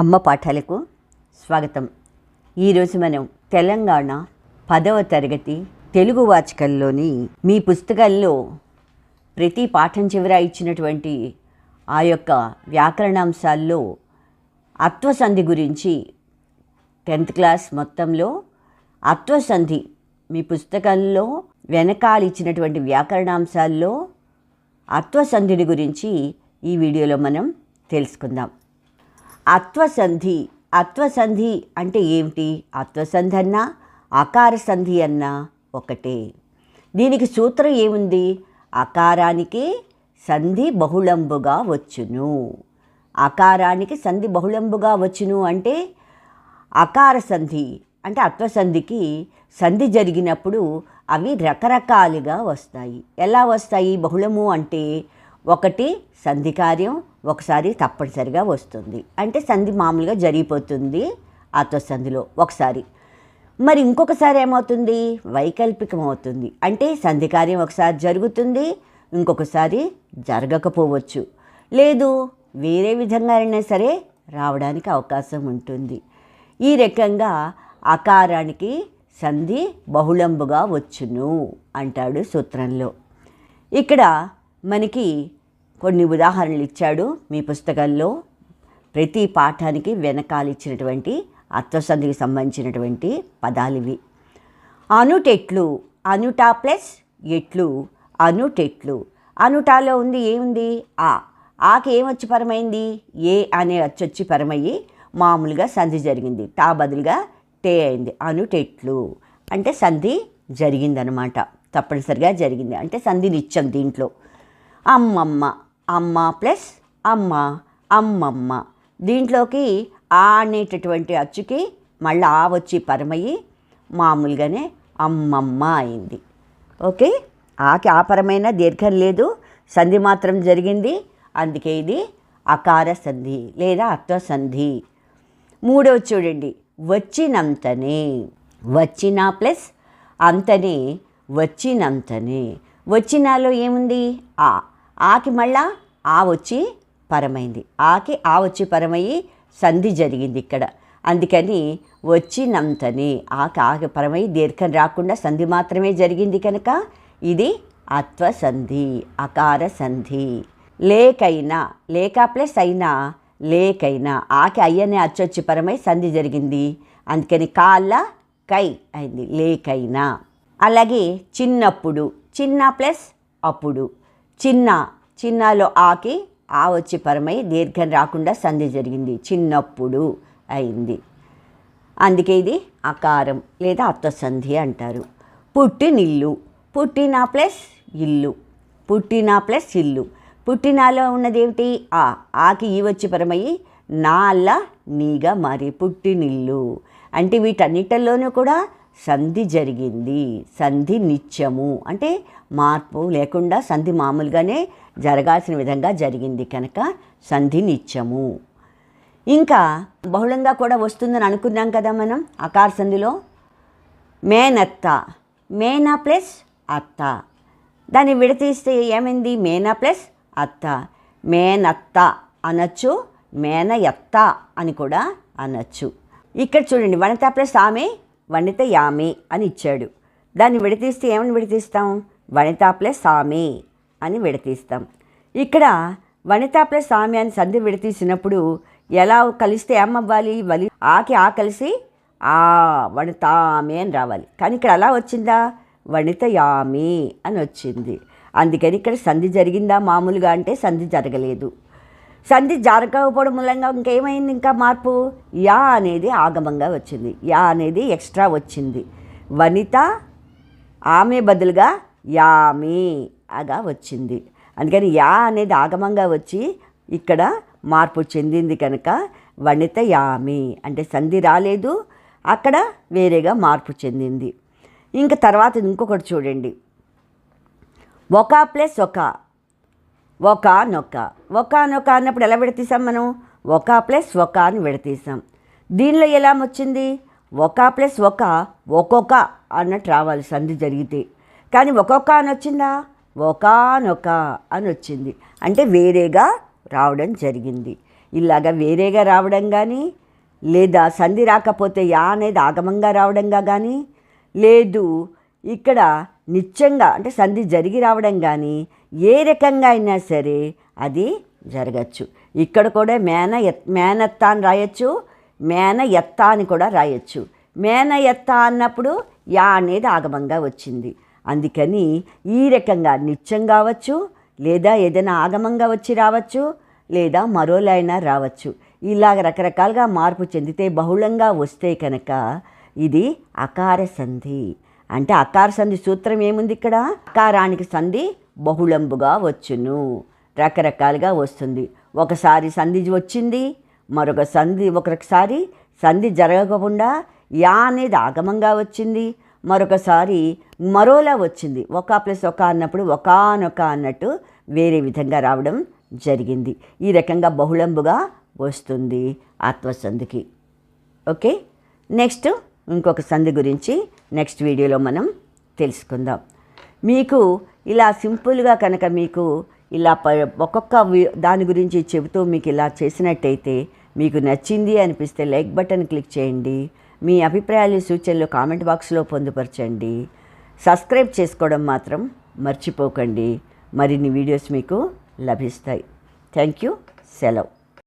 అమ్మ పాఠాలకు స్వాగతం. ఈరోజు మనం తెలంగాణ 10వ తరగతి తెలుగు వాచకంలోని మీ పుస్తకాల్లో ప్రతి పాఠం చివర ఇచ్చినటువంటి ఆ యొక్క వ్యాకరణాంశాల్లో అత్వసంధి గురించి 10th క్లాస్ మొత్తంలో అత్వసంధి మీ పుస్తకంలో వెనకాల ఇచ్చినటువంటి వ్యాకరణాంశాల్లో అత్వసంధిని గురించి ఈ వీడియోలో మనం తెలుసుకుందాం. అత్వసంధి అంటే ఏమిటి? అత్వసంధి అన్నా అకార సంధి అన్నా ఒకటే. దీనికి సూత్రం ఏముంది? అకారానికి సంధి బహుళంబుగా వచ్చును. అకారానికి సంధి బహుళంబుగా వచ్చును అంటే అకార సంధి అంటే అత్వసంధికి సంధి జరిగినప్పుడు అవి రకరకాలుగా వస్తాయి. ఎలా వస్తాయి? బహుళము అంటే ఒకటి సంధి కార్యం ఒకసారి తప్పనిసరిగా వస్తుంది, అంటే సంధి మామూలుగా జరిగిపోతుంది అత్వసంధిలో ఒకసారి. మరి ఇంకొకసారి ఏమవుతుంది? వైకల్పికం అవుతుంది, అంటే సంధి కార్యం ఒకసారి జరుగుతుంది, ఇంకొకసారి జరగకపోవచ్చు, లేదు వేరే విధంగా అయినా సరే రావడానికి అవకాశం ఉంటుంది. ఈ రకంగా అకారానికి సంధి బహుళంబుగా వచ్చును అంటాడు సూత్రంలో. ఇక్కడ మనకి కొన్ని ఉదాహరణలు ఇచ్చాడు మీ పుస్తకంలో. ప్రతి పాఠానికి వెనకాల ఇచ్చినటువంటి అత్వసంధికి సంబంధించినటువంటి పదాలు ఇవి. అనుటెట్లు, అనుట ప్లస్ ఎట్లు, అనుటెట్లు. అనుటాలో ఉంది ఏముంది? ఆకి ఏమొచ్చి పరమైంది? ఏ అనే వచ్చి పరమయ్యి మామూలుగా సంధి జరిగింది, టా బదులుగా టే అయింది. అనుటెట్లు అంటే సంధి జరిగిందనమాట, తప్పనిసరిగా జరిగింది, అంటే సంధి నిత్యం. దీంట్లో అమ్మమ్మ, అమ్మ ప్లస్ అమ్మ, అమ్మమ్మ. దీంట్లోకి ఆ అనేటటువంటి అచ్చుకి మళ్ళీ ఆ వచ్చి పరమయ్యి మామూలుగానే అమ్మమ్మ అయింది. ఓకే, ఆకి ఆ పరమైన దీర్ఘం లేదు, సంధి మాత్రం జరిగింది, అందుకే ఇది అకార సంధి లేదా అత్వసంధి. మూడవ చూడండి, వచ్చినంతనే. వచ్చిన ప్లస్ అంతనే, వచ్చినంతనే. వచ్చినాలో ఏముంది? ఆకి మళ్ళా ఆ వచ్చి పరమైంది, ఆకి ఆ వచ్చి పరమయ్యి సంధి జరిగింది ఇక్కడ, అందుకని వచ్చినంతనే. ఆకి పరమయ్యి దీర్ఘం రాకుండా సంధి మాత్రమే జరిగింది కనుక ఇది అత్వసంధి, అకార సంధి. లేకైనా, లేక ప్లస్ అయినా, లేకైనా. ఆకి అయ్యనే అచ్చొచ్చి పరమై సంధి జరిగింది, అందుకని కాళ్ళ కై అయింది, లేకైనా. అలాగే చిన్నప్పుడు, చిన్న ప్లస్ అప్పుడు. చిన్నాలో ఆకి ఆ వచ్చి పరమై దీర్ఘం రాకుండా సంధి జరిగింది, చిన్నప్పుడు అయింది, అందుకే ఇది అకారం లేదా అత్వసంధి అంటారు. పుట్టినిల్లు, పుట్టిన ప్లస్ ఇల్లు, పుట్టిన ప్లస్ ఇల్లు. పుట్టినాలో ఉన్నదేమిటి? ఆకి ఈ వచ్చి పరమయ్యి నాళ్ళ నీగా మారి పుట్టినిల్లు, అంటే వీటన్నిటిలోనూ కూడా సంధి జరిగింది. సంధి నిత్యము అంటే మార్పు లేకుండా సంధి మామూలుగానే జరగాల్సిన విధంగా జరిగింది కనుక సంధి నిత్యము. ఇంకా బహుళంగా కూడా వస్తుందని అనుకున్నాం కదా మనం అకార సంధిలో. మేనత్త, మేనా ప్లస్ అత్త. దాన్ని విడతీస్తే ఏమైంది? మేనా ప్లస్ అత్త. మేనత్త అనొచ్చు, మేనయత్త అని కూడా అనొచ్చు. ఇక్కడ చూడండి, వనిత ప్లస్ ఆమె, వనిత యామే అని ఇచ్చాడు. దాన్ని విడతీస్తే ఏమని విడతీస్తాం? వనిత ప్లస్ ఆమె అని విడతీస్తాం. ఇక్కడ వనిత ప్లస్ ఆమె అని సంధి విడతీసినప్పుడు ఎలా కలిస్తే ఏమవ్వాలి? ఆకి ఆ కలిసి వనిత ఆమె అని రావాలి, కానీ ఇక్కడ అలా వచ్చిందా? వనిత యామే అని వచ్చింది. అందుకని ఇక్కడ సంధి జరిగిందా మామూలుగా అంటే సంధి జరగలేదు. సంధి జరగకపోవడం మూలంగా ఇంకేమైంది? ఇంకా మార్పు. యా అనేది ఆగమంగా వచ్చింది, యా అనేది ఎక్స్ట్రా వచ్చింది. వనిత ఆమె బదులుగా యామే అగా వచ్చింది, అందుకని యా అనేది ఆగమంగా వచ్చి ఇక్కడ మార్పు చెందింది కనుక వనిత యామే అంటే సంధి రాలేదు, అక్కడ వేరేగా మార్పు చెందింది. ఇంకా తర్వాత ఇంకొకటి చూడండి, ఒక ప్లస్ ఒక, ఒకనొక. ఒకనొక అన్నప్పుడు ఎలా విడతీసాం మనం? ఒక ప్లస్ ఒక అని విడతీసాం. దీనిలో ఎలా వచ్చింది? ఒక ప్లస్ ఒక, ఒక్కొక్క అన్నట్టు రావాలి సంధి జరిగితే, కానీ ఒక్కొక్క అని వచ్చిందా? ఒకనొక అని వచ్చింది, అంటే వేరేగా రావడం జరిగింది. ఇలాగా వేరేగా రావడం కానీ, లేదా సంధి రాకపోతే యా అనేది ఆగమంగా రావడంగా కానీ, లేదు ఇక్కడ నిత్యంగా అంటే సంధి జరిగి రావడం కానీ, ఏ రకంగా అయినా సరే అది జరగచ్చు. ఇక్కడ కూడా మేనత్త అని రాయొచ్చు, మేన ఎత్త అని కూడా రాయొచ్చు. మేన ఎత్త అన్నప్పుడు యా అనేది ఆగమంగా వచ్చింది. అందుకని ఈ రకంగా నిత్యం కావచ్చు, లేదా ఏదైనా ఆగమంగా వచ్చి రావచ్చు, లేదా మరోలైనా రావచ్చు. ఇలాగ రకరకాలుగా మార్పు చెందితే బహుళంగా వస్తే కనుక ఇది అకార సంధి. అంటే అకార సంధి సూత్రం ఏముంది ఇక్కడ? అకారానికి సంధి బహుళంబుగా వచ్చును, రకరకాలుగా వస్తుంది. ఒకసారి సంధి వచ్చింది, ఒకసారి సంధి జరగకుండా యా అనేది ఆగమంగా వచ్చింది, మరొకసారి మరోలా వచ్చింది. ఒక ప్లస్ ఒక అన్నప్పుడు ఒకానొక అన్నట్టు వేరే విధంగా రావడం జరిగింది. ఈ రకంగా బహుళంబుగా వస్తుంది ఆత్మసంధికి. ఓకే, నెక్స్ట్ ఇంకొక సంధి గురించి నెక్స్ట్ వీడియోలో మనం తెలుసుకుందాం. మీకు ఇలా సింపుల్గా కనుక మీకు ఇలా ఒక్కొక్క దాని గురించి చెబుతూ మీకు ఇలా చేసినట్టయితే మీకు నచ్చింది అనిపిస్తే లైక్ బటన్ క్లిక్ చేయండి. మీ అభిప్రాయాలు సూచనలు కామెంట్ బాక్స్లో పొందుపరచండి. సబ్స్క్రైబ్ చేసుకోవడం మాత్రం మర్చిపోకండి. మరిన్ని వీడియోస్ మీకు లభిస్తాయి. Thank you. సెలవు.